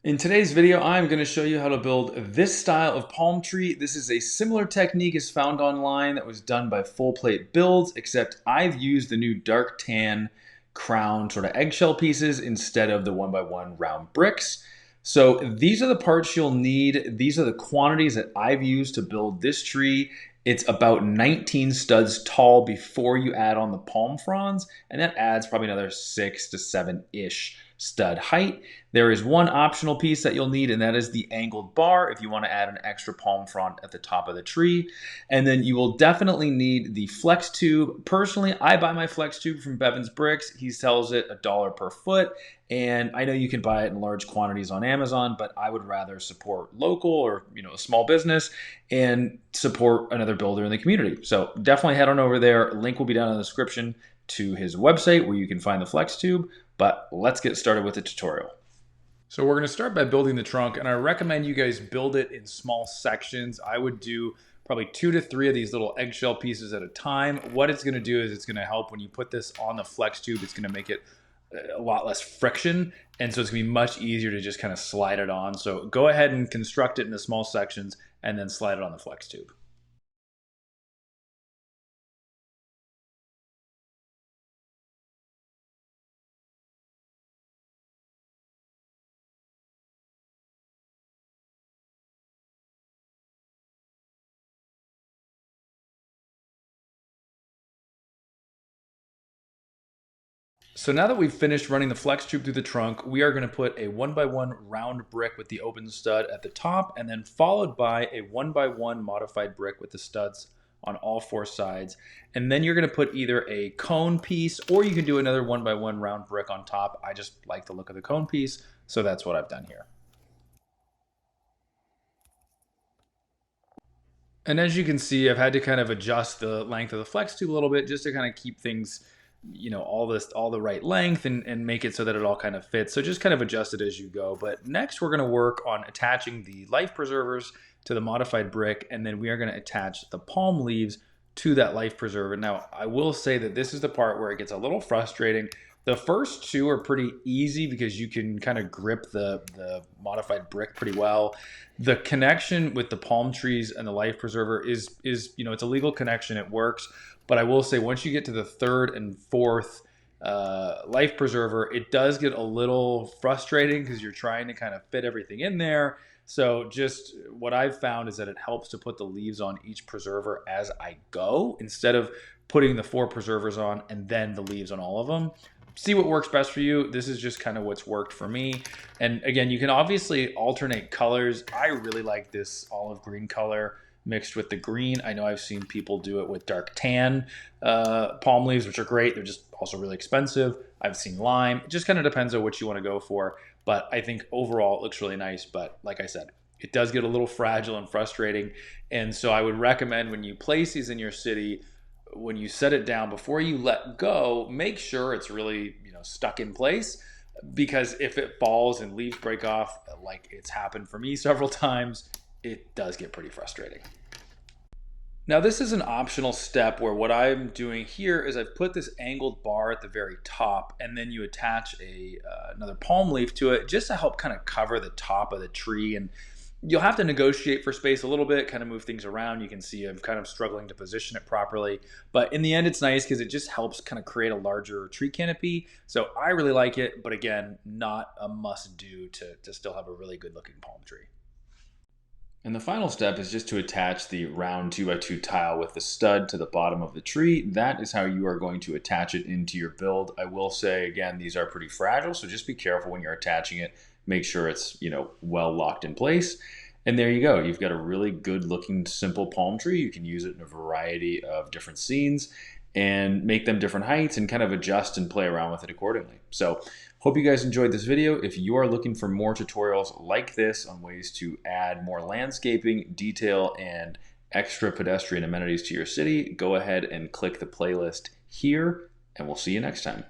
In today's video, I'm going to show you how to build this style of palm tree. This is a similar technique as found online that was done by Full Plate Builds, except I've used the new dark tan crown sort of eggshell pieces instead of the 1x1 round bricks. So these are the parts you'll need. These are the quantities that I've used to build this tree. It's about 19 studs tall before you add on the palm fronds, and that adds probably another 6 to 7-ish stud height. There is one optional piece that you'll need, and that is the angled bar if you want to add an extra palm frond at the top of the tree. And then you will definitely need the flex tube. Personally, I buy my flex tube from Bevan's Bricks. He sells it $1 per foot, and I know you can buy it in large quantities on Amazon, but I would rather support local or a small business and support another builder in the community. So definitely head on over there. Link will be down in the description to his website where you can find the flex tube. But let's get started with the tutorial. So we're going to start by building the trunk, and I recommend you guys build it in small sections. I would do probably 2 to 3 of these little eggshell pieces at a time. What it's going to do is it's going to help when you put this on the flex tube. It's going to make it a lot less friction, and so it's going to be much easier to just kind of slide it on. So go ahead and construct it into small sections and then slide it on the flex tube. So now that we've finished running the flex tube through the trunk, we are going to put a 1x1 round brick with the open stud at the top, and then followed by a 1x1 modified brick with the studs on all 4 sides. And then you're going to put either a cone piece, or you can do another 1x1 round brick on top. I just like the look of the cone piece, so that's what I've done here. And as you can see, I've had to kind of adjust the length of the flex tube a little bit just to kind of keep things, all the right length and make it so that it all kind of fits. So just kind of adjust it as you go. But next we're going to work on attaching the life preservers to the modified brick, and then we are going to attach the palm leaves to that life preserver. Now, I will say that this is the part where it gets a little frustrating. The first 2 are pretty easy because you can kind of grip the modified brick pretty well. The connection with the palm trees and the life preserver is it's a legal connection. It works. But I will say once you get to the 3rd and 4th life preserver, it does get a little frustrating because you're trying to kind of fit everything in there. So just what I've found is that it helps to put the leaves on each preserver as I go instead of putting the 4 preservers on and then the leaves on all of them. See what works best for you. This is just kind of what's worked for me. And again, you can obviously alternate colors. I really like this olive green color mixed with the green. I know I've seen people do it with dark tan palm leaves, which are great. They're just also really expensive. I've seen lime. It just kind of depends on what you want to go for. But I think overall it looks really nice. But like I said, it does get a little fragile and frustrating. And so I would recommend when you place these in your city, when you set it down, before you let go, make sure it's really stuck in place, because if it falls and leaves break off, like it's happened for me several times, it does get pretty frustrating. Now this is an optional step where what I'm doing here is I've put this angled bar at the very top, and then you attach another palm leaf to it just to help kind of cover the top of the tree. And you'll have to negotiate for space a little bit, kind of move things around. You can see I'm kind of struggling to position it properly. But in the end, it's nice because it just helps kind of create a larger tree canopy. So I really like it, but again, not a must-do to still have a really good-looking palm tree. And the final step is just to attach the round 2x2 tile with the stud to the bottom of the tree. That is how you are going to attach it into your build. I will say, again, these are pretty fragile, so just be careful when you're attaching it. Make sure it's well locked in place. And there you go. You've got a really good looking simple palm tree. You can use it in a variety of different scenes and make them different heights and kind of adjust and play around with it accordingly. So hope you guys enjoyed this video. If you are looking for more tutorials like this on ways to add more landscaping, detail, and extra pedestrian amenities to your city, go ahead and click the playlist here, and we'll see you next time.